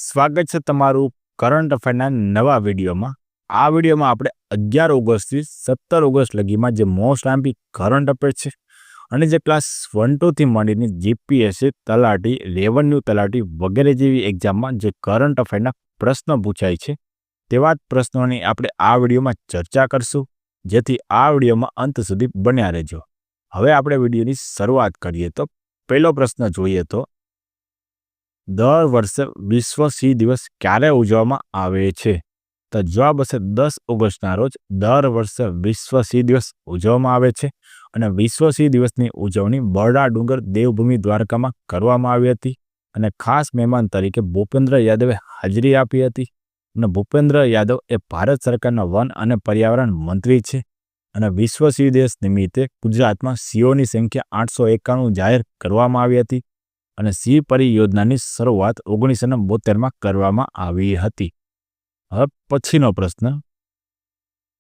સ્વાગત છે તમારું કરંટ અફેરના નવા વિડીયોમાં. આ વિડીયોમાં આપણે 11 ઓગસ્ટથી 17 ઓગસ્ટ લગીમાં જે મોસ્ટ આઈએમપી કરંટ અફેર છે અને જે ક્લાસ 1-2 થી માંડીને જીપીએસસી તલાટી, રેવન્યુ તલાટી વગેરે જેવી એક્ઝામમાં જે કરંટ અફેરના પ્રશ્નો પૂછાય છે તેવા જ પ્રશ્નોની આપણે આ વિડીયોમાં ચર્ચા કરશું, જેથી આ વિડીયોમાં અંત સુધી બન્યા રહેજો. હવે આપણે વિડીયોની શરૂઆત કરીએ તો પહેલો પ્રશ્ન જોઈએ તો દર વર્ષે વિશ્વ સિંહ દિવસ ક્યારે ઉજવવામાં આવે છે? તો જવાબ હશે 10 ઓગસ્ટના રોજ દર વર્ષે વિશ્વ સિંહ દિવસ ઉજવવામાં આવે છે અને વિશ્વ સિંહ દિવસની ઉજવણી બરડા ડુંગર દેવભૂમિ દ્વારકામાં કરવામાં આવી હતી અને ખાસ મહેમાન તરીકે ભૂપેન્દ્ર યાદવે હાજરી આપી હતી. અને ભૂપેન્દ્ર યાદવ એ ભારત સરકારના વન અને પર્યાવરણ મંત્રી છે અને વિશ્વ સિંહ દિવસ નિમિત્તે ગુજરાતમાં સિંહોની સંખ્યા 891 જાહેર કરવામાં આવી હતી અને સિંહ પરિયોજનાની શરૂઆત 1972માં કરવામાં આવી હતી. હવે પછીનો પ્રશ્ન,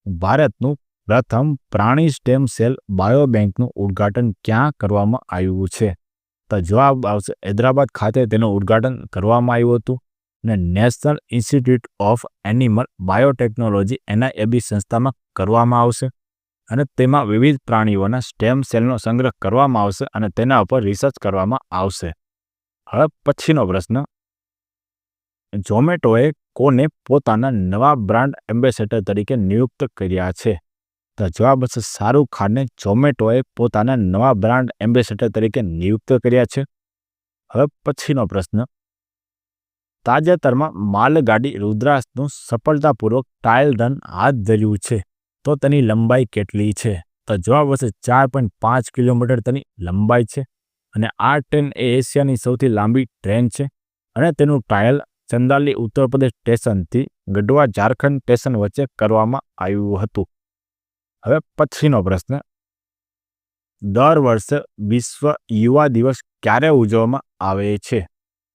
ભારતનું પ્રથમ પ્રાણી સ્ટેમ સેલ બાયોબેંકનું ઉદ્ઘાટન ક્યાં કરવામાં આવ્યું છે? તો જવાબ આવશે હૈદરાબાદ ખાતે તેનું ઉદ્ઘાટન કરવામાં આવ્યું હતું અને national institute of animal biotechnology NIAB સંસ્થામાં કરવામાં આવશે અને તેમાં વિવિધ પ્રાણીઓના સ્ટેમ સેલનો સંગ્રહ કરવામાં આવશે અને તેના ઉપર રિસર્ચ કરવામાં આવશે. હવે પછીનો પ્રશ્ન, ઝોમેટોએ કોને પોતાના નવા બ્રાન્ડ એમ્બેસેડર તરીકે નિયુક્ત કર્યા છે? તો જવાબ હશે શાહરૂખ ખાનને ઝોમેટોએ પોતાના નવા બ્રાન્ડ એમ્બેસેડર તરીકે નિયુક્ત કર્યા છે. હવે પછીનો પ્રશ્ન, તાજેતરમાં માલગાડી રુદ્રાસનું સફળતાપૂર્વક ટ્રાયલ રન હાથ ધર્યું છે તો તેની લંબાઈ કેટલી છે? તો જવાબ હશે 4.5 કિલોમીટર તેની લંબાઈ છે અને આ ટ્રેન એ એશિયાની સૌથી લાંબી ટ્રેન છે અને તેનું ટ્રાયલ ચંદાલી ઉત્તર પ્રદેશ સ્ટેશનથી ગઢવા ઝારખંડ સ્ટેશન વચ્ચે કરવામાં આવ્યું હતું. હવે પછીનો પ્રશ્ન, દર વર્ષે વિશ્વ યુવા દિવસ ક્યારે ઉજવવામાં આવે છે?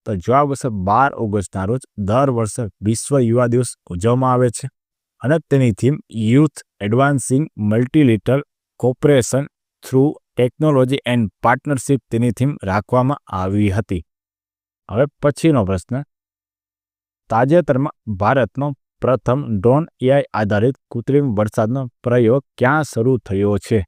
તો જવાબ હશે 12 ઓગસ્ટના રોજ દર વર્ષે વિશ્વ યુવા દિવસ ઉજવવામાં આવે છે અને તેની theme youth advancing multilateral cooperation through technology and partnership તેની થીમ રાખવામાં આવી હતી. હવે પછીનો પ્રશ્ન, તાજેતરમાં ભારતનો પ્રથમ ડ્રોન AI આધારિત કૃત્રિમ વરસાદનો પ્રયોગ ક્યાં શરૂ થયો છે?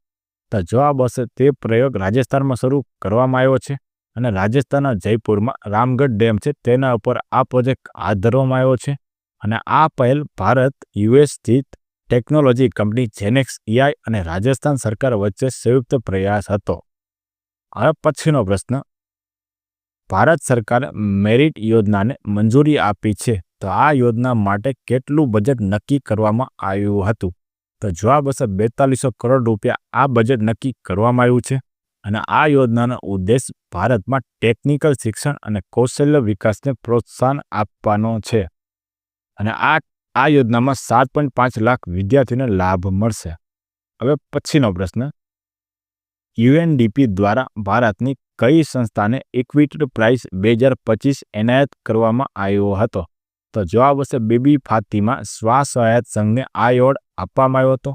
તો જવાબ હશે તે પ્રયોગ રાજસ્થાનમાં શરૂ કરવામાં આવ્યો છે અને રાજસ્થાનના જયપુરમાં રામગઢ ડેમ છે તેના ઉપર આ પ્રોજેક્ટ હાથ ધરવામાં આવ્યો છે અને આ પહેલ ભારત US સ્થિત ટેકનોલોજી કંપની જેનેક્સ AI અને રાજસ્થાન સરકાર વચ્ચે સંયુક્ત પ્રયાસ હતો. હવે પછીનો પ્રશ્ન, ભારત સરકારે મેરિટ યોજનાને મંજૂરી આપી છે તો આ યોજના માટે કેટલું બજેટ નક્કી કરવામાં આવ્યું હતું? તો જવાબ હશે 4200 કરોડ રૂપિયા આ બજેટ નક્કી કરવામાં આવ્યું છે અને આ યોજનાનો ઉદ્દેશ ભારતમાં ટેકનિકલ શિક્ષણ અને કૌશલ્ય વિકાસને પ્રોત્સાહન આપવાનો છે અને આ યોજનામાં 7.5 લાખ વિદ્યાર્થીઓને લાભ મળશે. હવે પછીનો પ્રશ્ન, UNDP દ્વારા ભારતની કઈ સંસ્થાને ઇક્વિટી પ્રાઇઝ 2025 એનાયત કરવામાં આવ્યો હતો? તો જવાબ હશે બીબી ફાતિમા સ્વસહાયત સંઘને આ એવોર્ડ આપવામાં આવ્યો હતો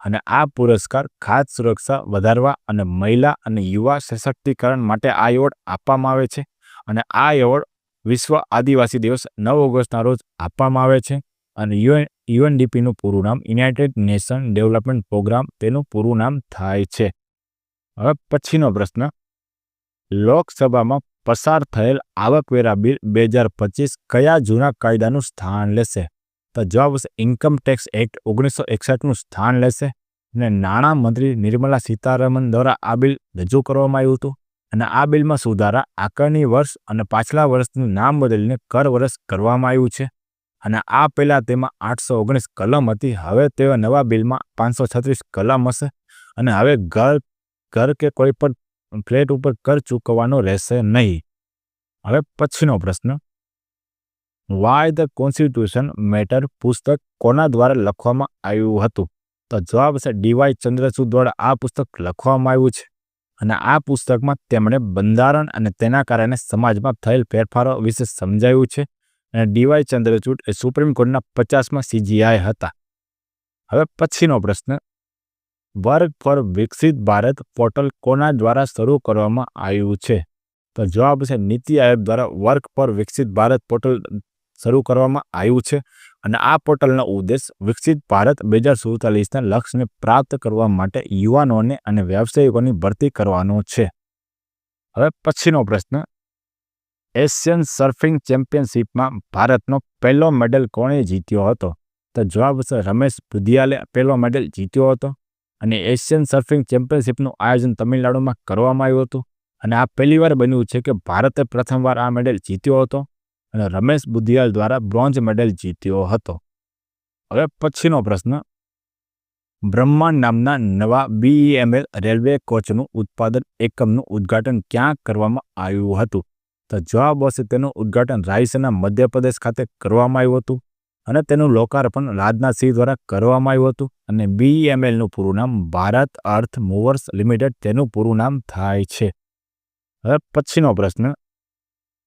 અને આ પુરસ્કાર ખાદ્ય સુરક્ષા વધારવા અને મહિલા અને યુવા સશક્તિકરણ માટે આ એવોર્ડ આપવામાં આવે છે અને આ એવોર્ડ વિશ્વ આદિવાસી દિવસ 9 ઓગસ્ટના રોજ આપવામાં આવે છે અને UNDPનું પૂરું નામ યુનાઇટેડ નેશન ડેવલપમેન્ટ પ્રોગ્રામ તેનું પૂરું નામ થાય છે. હવે પછીનો પ્રશ્ન, લોકસભામાં પસાર થયેલ આવકવેરા બિલ 2025 કયા જૂના કાયદાનું સ્થાન લેશે? તો જવાબ હશે ઇન્કમ ટેક્સ એક્ટ 1961નું સ્થાન લેશે અને નાણાં મંત્રી નિર્મલા સીતારમણ દ્વારા આ બિલ રજૂ કરવામાં આવ્યું હતું અને આ બિલમાં સુધારા, આકારણી વર્ષ અને પાછલા વર્ષનું નામ બદલીને કર વર્ષ કરવામાં આવ્યું છે અને આ પહેલાં તેમાં 819 કલમ હતી. હવે તેવા નવા બિલમાં 536 કલમ હશે અને હવે ઘર કે કોઈ પણ ફ્લેટ ઉપર કર ચૂકવવાનો રહેશે નહીં. હવે પછીનો પ્રશ્ન, વાય ધ કોન્સ્ટિટ્યુશન મેટર પુસ્તક કોના દ્વારા લખવામાં આવ્યું હતું? તો જવાબ છે DY ચંદ્રચૂડ દ્વારા આ પુસ્તક લખવામાં આવ્યું છે અને આ પુસ્તકમાં તેમણે બંધારણ અને તેના કારણે સમાજમાં થયેલ ફેરફારો વિશે સમજાવ્યું છે અને DY ચંદ્રચૂડ એ સુપ્રીમ કોર્ટના 50મા CJI હતા. હવે પછીનો પ્રશ્ન, વર્ક ફોર વિકસિત ભારત પોર્ટલ કોના દ્વારા શરૂ કરવામાં આવ્યું છે? તો જવાબ છે નીતિ આયોગ દ્વારા વર્ક ફોર વિકસિત ભારત પોર્ટલ શરૂ કરવામાં આવ્યું છે અને આ પોર્ટલનો ઉદ્દેશ વિકસિત ભારત 2047ના લક્ષ્યને પ્રાપ્ત કરવા માટે યુવાનોને અને વ્યવસાયિકોની ભરતી કરવાનો છે. હવે પછીનો પ્રશ્ન, એશિયન સર્ફિંગ ચેમ્પિયનશિપમાં ભારતનો પહેલો મેડલ કોણે જીત્યો હતો? તો જવાબ છે રમેશ બુધિયાલે પહેલો મેડલ જીત્યો હતો અને એશિયન સર્ફિંગ ચેમ્પિયનશિપનું આયોજન તમિલનાડુમાં કરવામાં આવ્યું હતું અને આ પહેલીવાર બન્યું છે કે ભારતે પ્રથમવાર આ મેડલ જીત્યો હતો અને રમેશ બુધિયાલ દ્વારા બ્રોન્ઝ મેડલ જીત્યો હતો. હવે પછીનો પ્રશ્ન, બ્રહ્માંડ નામના નવા BEML રેલવે કોચનું ઉત્પાદન એકમનું ઉદ્ઘાટન ક્યાં કરવામાં આવ્યું હતું? તો જવાબ હશે તેનું ઉદ્ઘાટન રાયસેના મધ્યપ્રદેશ ખાતે કરવામાં આવ્યું હતું અને તેનું લોકાર્પણ રાજનાથસિંહ દ્વારા કરવામાં આવ્યું હતું અને BEMLનું પૂરું નામ ભારત અર્થ મૂવર્સ લિમિટેડ તેનું પૂરું નામ થાય છે. હવે પછીનો પ્રશ્ન,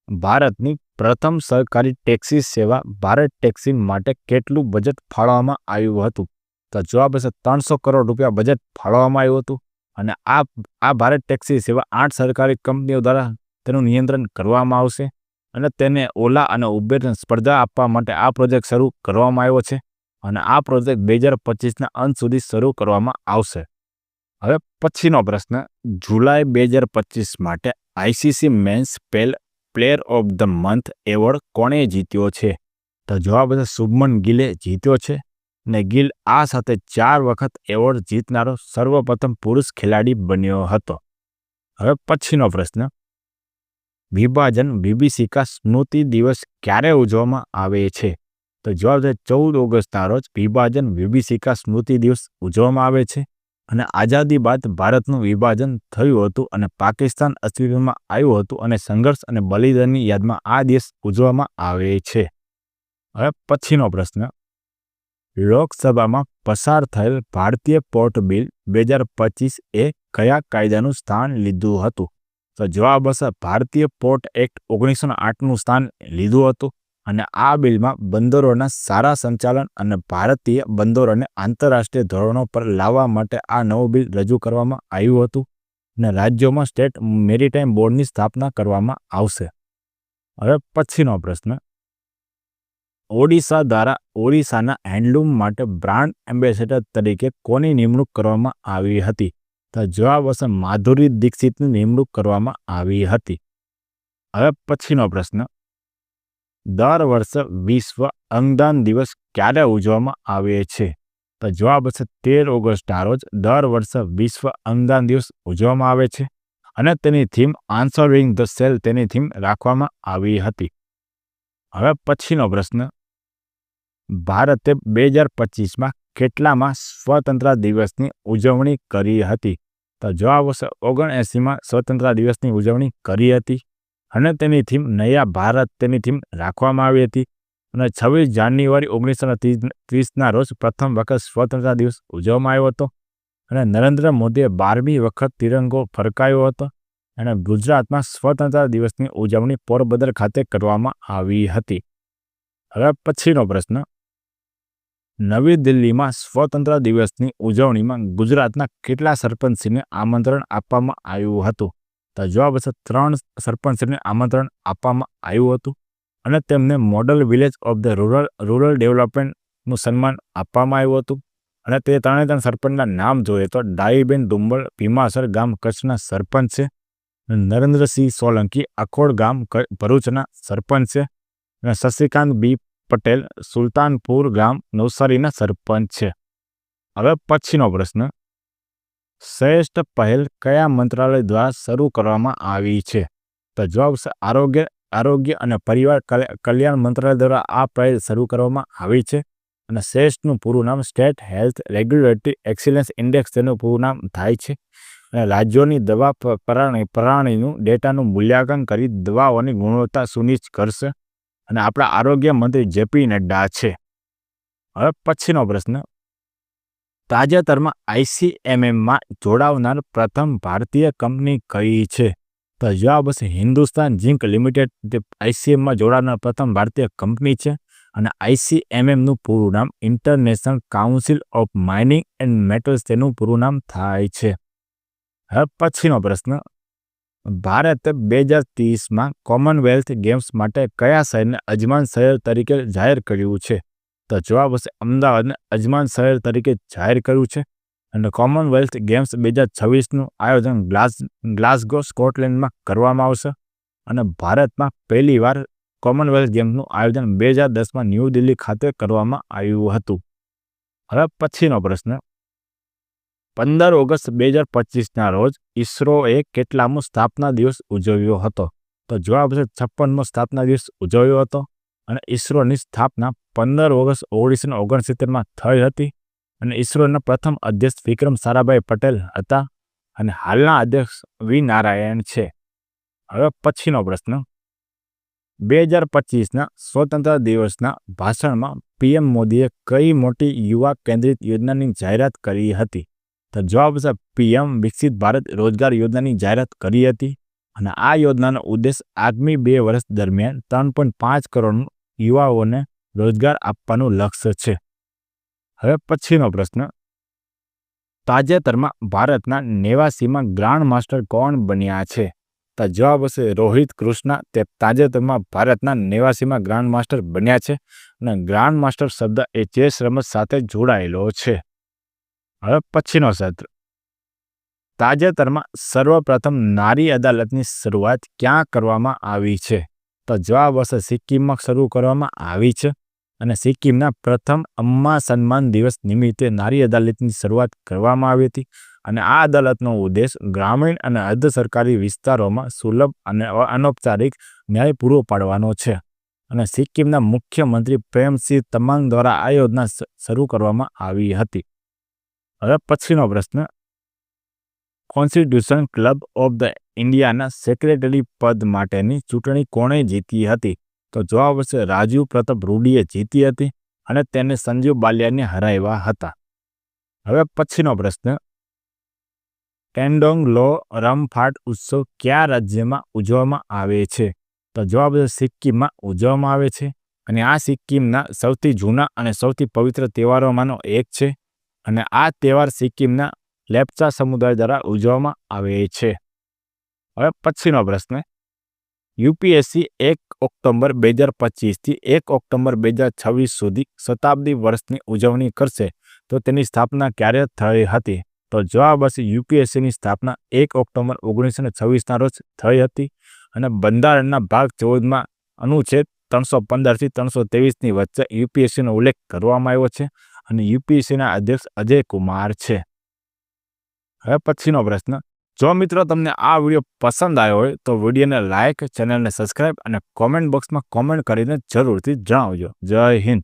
ભારતની પ્રથમ સરકારી ટેક્સી સેવા ભારત ટેક્સી માટે કેટલું બજેટ ફાળવવામાં આવ્યું હતું? તો જવાબ હશે 300 કરોડ રૂપિયા બજેટ ફાળવવામાં આવ્યું હતું અને આ ભારત ટેક્સી સેવા 8 સરકારી કંપનીઓ દ્વારા તેનું નિયંત્રણ કરવામાં આવશે અને તેને ઓલા અને ઉબેરને સ્પર્ધા આપવા માટે આ પ્રોજેક્ટ શરૂ કરવામાં આવ્યો છે અને આ પ્રોજેક્ટ 2025ના અંત સુધી શરૂ કરવામાં આવશે. હવે પછીનો પ્રશ્ન, જુલાઈ 2025 માટે ICC men's player of the month award કોણે જીત્યો છે? તો જવાબ હશે શુભમન ગિલે જીત્યો છે અને ગિલ આ સાથે 4 વખત એવોર્ડ જીતનારો સર્વપ્રથમ પુરુષ ખેલાડી બન્યો હતો. હવે પછીનો પ્રશ્ન, વિભાજન વિભીષિકા સ્મૃતિ દિવસ ક્યારે ઉજવવામાં આવે છે? તો જવાબ છે 14 ઓગસ્ટના રોજ વિભાજન વિભીષિકા સ્મૃતિ દિવસ ઉજવવામાં આવે છે અને આઝાદી બાદ ભારતનું વિભાજન થયું હતું અને પાકિસ્તાન અસ્તિત્વમાં આવ્યું હતું અને સંઘર્ષ અને બલિદાનની યાદમાં આ દિવસ ઉજવવામાં આવે છે. હવે પછીનો પ્રશ્ન, લોકસભામાં પસાર થયેલ ભારતીય પોર્ટ બિલ 2025 એ કયા કાયદાનું સ્થાન લીધું હતું? તો જવાબ હશે ભારતીય પોર્ટ એક્ટ 1908નું સ્થાન લીધું હતું અને આ બિલમાં બંદરોના સારા સંચાલન અને ભારતીય બંદરોને આંતરરાષ્ટ્રીય ધોરણો પર લાવવા માટે આ નવું બિલ રજૂ કરવામાં આવ્યું હતું અને રાજ્યોમાં સ્ટેટ મેરીટાઈમ બોર્ડની સ્થાપના કરવામાં આવશે. હવે પછીનો પ્રશ્ન, ઓડિશા દ્વારા ઓડિશાના હેન્ડલૂમ માટે બ્રાન્ડ એમ્બેસેડર તરીકે કોની નિમણૂક કરવામાં આવી હતી? તો જવાબ હશે માધુરી દીક્ષિતની નિમણૂક કરવામાં આવી હતી. હવે પછીનો પ્રશ્ન, દર વર્ષે વિશ્વ અંગદાન દિવસ ક્યારે ઉજવવામાં આવે છે? તો જવાબ હશે 13 ઓગસ્ટના રોજ દર વર્ષે વિશ્વ અંગદાન દિવસ ઉજવવામાં આવે છે અને તેની થીમ આન્સરિંગ ધ સેલ તેની થીમ રાખવામાં આવી હતી. હવે પછીનો પ્રશ્ન, ભારતે 2025માં કેટલામાં સ્વતંત્રતા દિવસની ઉજવણી કરી હતી? તો જવાબ હશે 79માં સ્વતંત્રતા દિવસની ઉજવણી કરી હતી અને તેની થીમ નયા ભારત તેની થીમ રાખવામાં આવી હતી અને 26 જાન્યુઆરી 1930ના રોજ પ્રથમ વખત સ્વતંત્રતા દિવસ ઉજવવામાં આવ્યો હતો અને નરેન્દ્ર મોદીએ 12મી વખત તિરંગો ફરકાવ્યો હતો અને ગુજરાતમાં સ્વતંત્રતા દિવસની ઉજવણી પોરબંદર ખાતે કરવામાં આવી હતી. હવે પછીનો પ્રશ્ન, નવી દિલ્હીમાં સ્વતંત્રતા દિવસની ઉજવણીમાં ગુજરાતના કેટલા સરપંચને આમંત્રણ આપવામાં આવ્યું હતું? તો જવાબ હશે 3 સરપંચને આમંત્રણ આપવામાં આવ્યું હતું અને તેમને model village of the rural ડેવલપમેન્ટનું સન્માન આપવામાં આવ્યું હતું અને તે 3 સરપંચના નામ જોઈએ તો ડાહીબેન ડુંબળ ભીમાસર ગામ કચ્છના સરપંચ છે, નરેન્દ્રસિંહ સોલંકી અખોડ ગામ ભરૂચના સરપંચ છે અને શશિકાંત બી પટેલ સુલતાનપુર ગામ નવસારીના સરપંચ છે. હવે પછીનો પ્રશ્ન, શ્રેષ્ઠ પહેલ કયા મંત્રાલય દ્વારા શરૂ કરવામાં આવી છે? તો જવાબ છે આરોગ્ય અને પરિવાર કલ્યાણ મંત્રાલય દ્વારા આ પહેલ શરૂ કરવામાં આવી છે અને શ્રેષ્ઠનું પૂરું નામ state health regulatory excellence index તેનું પૂરું નામ થાય છે અને રાજ્યોની દવા પ્રણાલીનું ડેટાનું મૂલ્યાંકન કરી દવાઓની ગુણવત્તા સુનિશ્ચિત કરશે અને આપણા આરોગ્ય મંત્રી JP નડ્ડા છે. હવે પછીનો પ્રશ્ન, તાજેતરમાં ICMMમાં જોડાવનાર પ્રથમ ભારતીય કંપની કઈ છે? તો જવાબ હશે હિન્દુસ્તાન ઝિંક લિમિટેડ તે ICMમાં જોડાનાર પ્રથમ ભારતીય કંપની છે અને ICMMનું પૂરું નામ international council of mining and metals તેનું પૂરું નામ થાય છે. હવે પછીનો પ્રશ્ન, ભારતે 2030માં કોમનવેલ્થ ગેમ્સ માટે કયા શહેરને અજમાન શહેર તરીકે જાહેર કર્યું છે? તો જવાબ હશે અમદાવાદને અજમાન શહેર તરીકે જાહેર કર્યું છે. અને કોમનવેલ્થ ગેમ્સ 2026નું આયોજન ગ્લાસગો સ્કોટલેન્ડમાં કરવામાં આવશે. અને ભારતમાં પહેલીવાર કોમનવેલ્થ ગેમ્સનું આયોજન 2010માં ન્યૂ દિલ્હી ખાતે કરવામાં આવ્યું હતું. હવે પછીનો પ્રશ્ન, 15 ઓગસ્ટ 2025ના રોજ ઈસરોએ કેટલામો સ્થાપના દિવસ ઉજવ્યો હતો? તો જવાબ છે 56મો સ્થાપના દિવસ ઉજવ્યો હતો. અને ઈસરોની સ્થાપના 15 ઓગસ્ટ 1969માં થઈ હતી. અને ઈસરોના પ્રથમ અધ્યક્ષ વિક્રમ સારાભાઈ પટેલ હતા. અને હાલના અધ્યક્ષ વી નારાયણ છે. હવે પછીનો પ્રશ્ન, 2025ના સ્વતંત્ર દિવસના ભાષણમાં પીએમ મોદીએ કઈ મોટી યુવા કેન્દ્રિત યોજનાની જાહેરાત કરી હતી? તો જવાબ છે પીએમ વિકસિત ભારત રોજગાર યોજનાની જાહેરાત કરી હતી. અને આ યોજનાનો ઉદ્દેશ આગામી 2 વર્ષ દરમિયાન 3.5 કરોડ યુવાઓને રોજગાર આપવાનું લક્ષ્ય છે. હવે પછીનો પ્રશ્ન, તાજેતરમાં ભારતના 89માં ગ્રાન્ડ માસ્ટર કોણ બન્યા છે? તો જવાબ હશે રોહિત કૃષ્ણા. તે તાજેતરમાં ભારતના 89માં ગ્રાન્ડ માસ્ટર બન્યા છે. અને ગ્રાન્ડ માસ્ટર શબ્દ એ ચેસ રમત સાથે જોડાયેલો છે. હવે પછીનો સત્ર, તાજેતરમાં સર્વપ્રથમ નારી અદાલતની શરૂઆત ક્યાં કરવામાં આવી છે? તો જવાબ હશે સિક્કિમમાં શરૂ કરવામાં આવી છે. અને સિક્કિમના પ્રથમ અમ્મા સન્માન દિવસ નિમિત્તે નારી અદાલતની શરૂઆત કરવામાં આવી હતી. અને આ અદાલતનો ઉદ્દેશ ગ્રામીણ અને અર્ધ સરકારી વિસ્તારોમાં સુલભ અને અનૌપચારિક ન્યાય પૂરો પાડવાનો છે. અને સિક્કિમના મુખ્યમંત્રી પ્રેમસિંહ તમાંગ દ્વારા આ યોજના શરૂ કરવામાં આવી હતી. હવે પછીનો પ્રશ્ન, કોન્સ્ટિટ્યુશન ક્લબ ઓફ ધ ઇન્ડિયાના સેક્રેટરી પદ માટેની ચૂંટણી કોણે જીતી હતી? તો જવાબ હશે રાજુ પ્રતાપ રૂડીએ જીતી હતી. અને તેને સંજીવ બાલિયાને હરાવ્યા હતા. હવે પછીનો પ્રશ્ન, ટેન્ડોંગ લો રમફાટ ઉત્સવ કયા રાજ્યમાં ઉજવવામાં આવે છે? તો જવાબ હશે સિક્કિમમાં ઉજવવામાં આવે છે. અને આ સિક્કિમના સૌથી જૂના અને સૌથી પવિત્ર તહેવારોમાંનો એક છે. અને આ તહેવાર સિક્કિમના લેપ્ચા સમુદાય દ્વારા ઉજવવામાં આવે છે. હવે પછીનો પ્રશ્ન, યુપીએસસી 1 ઓક્ટોબર 2025થી 1 ઓક્ટોબર 2026 સુધી શતાબ્દી વર્ષની ઉજવણી કરશે. તો તેની સ્થાપના ક્યારે થઈ હતી? તો જવાબ હશે યુપીએસસીની સ્થાપના 1 ઓક્ટોબર 1926ના રોજ થઈ હતી. અને બંધારણના ભાગ 14માં અનુચ્છેદ 315થી 323ની વચ્ચે યુપીએસસીનો ઉલ્લેખ કરવામાં આવ્યો છે. અને યુપીએસસીના અધ્યક્ષ અજય કુમાર છે. હવે પછીનો પ્રશ્ન, જો મિત્રો તમને આ વિડીયો પસંદ આવ્યો હોય તો વિડીયોને લાઇક, ચેનલને સબસ્ક્રાઇબ અને કોમેન્ટ બોક્સમાં કોમેન્ટ કરીને જરૂરથી જણાવજો. જય હિન્દ.